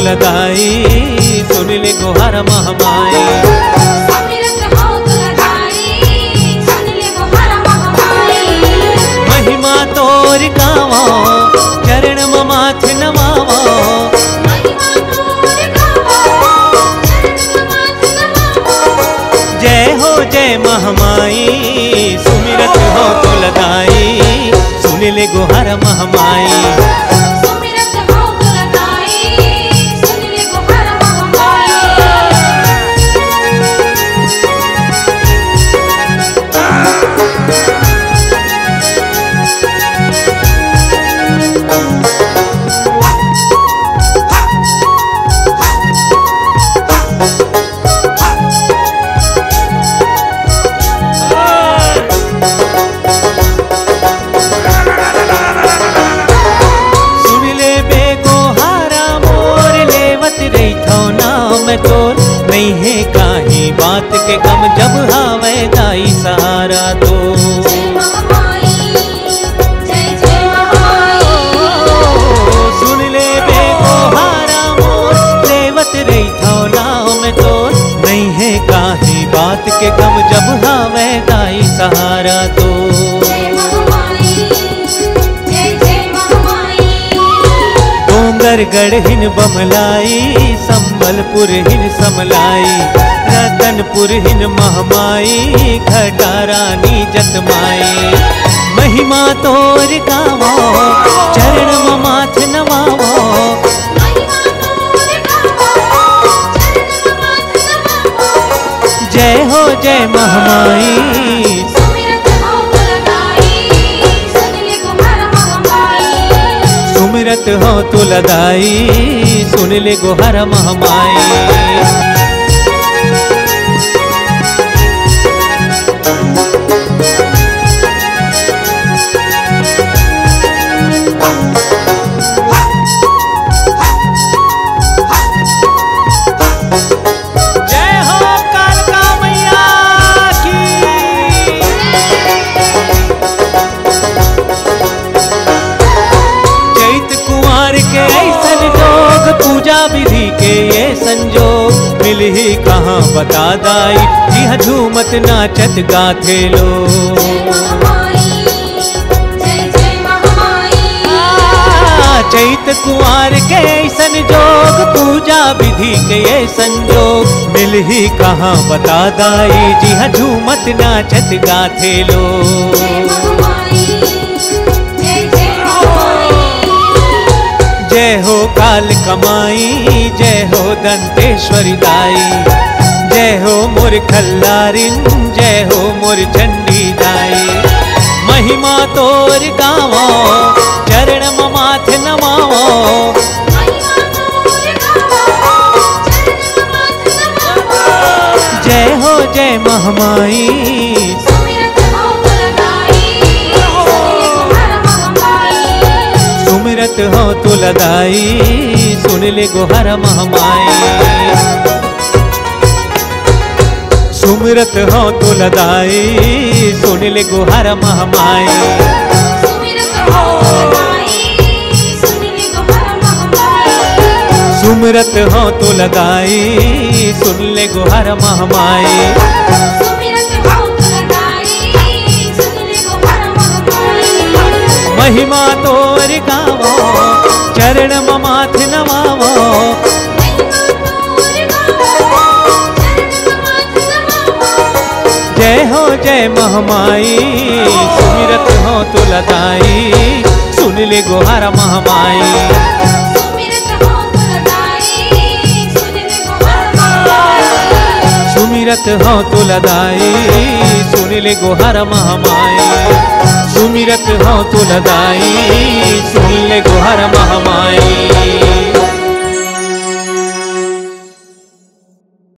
तुलदाई सुन ले गुहार महामाई। महिमा तोर गावो चरण माथ नमावो। जय हो जय महामाई सुमिरत हो तुलदाई सुन ले गुहार महामाई। तोर नहीं है काही बात के गम जब हावे दाई सहारा तो। सुन ले बेगो हारा मोर लेवत रही थो नाव में तोर नहीं है काही बात के गम जब हावे दाई सहारा तो। गढ़ हिन बमलाई संबलपुर हिन समलाई रतनपुर हिन महमाई घटारानी जतमाई। महिमा तोर गावो चरण माथ नमावो। जय हो जय महामाई सुमिरत हो तुलदाई सुन ले गुहार महामाई। पूजा विधि के ये संजोग मिल ही कहाँ बता दाई यह झूमत नाचत गाथे लो। चैत कुंवर के संजोग पूजा विधि के ये संजोग मिल ही कहाँ बता दाई यह झूमत नाचत गाथे लो। जय हो काल कमाई जय हो दंतेश्वरी दाई जय हो मोर खल्लारिन जय हो मोर चंडी दाई। महिमा तोर गावो चरण माथ नमावो। जय हो जय महामाई सुमिरत हो तुलदाई सुन ले गुहार महामाई। सुमिरत हो तुलदाई सुन ले गुहार महामाई। सुमिरत हो तुलदाई सुन ले गुहार महामाई। महिमा तोर गावो चरण माथ नमावो। जय हो जय महामाई सुमिरत हो तुलदाई सुन ले गुहार महामाई। सुमिरत हो तुलदाई सुन ले गुहार महामाई। सुमिरत हो तुलदाई सुन ले गुहार महामाई।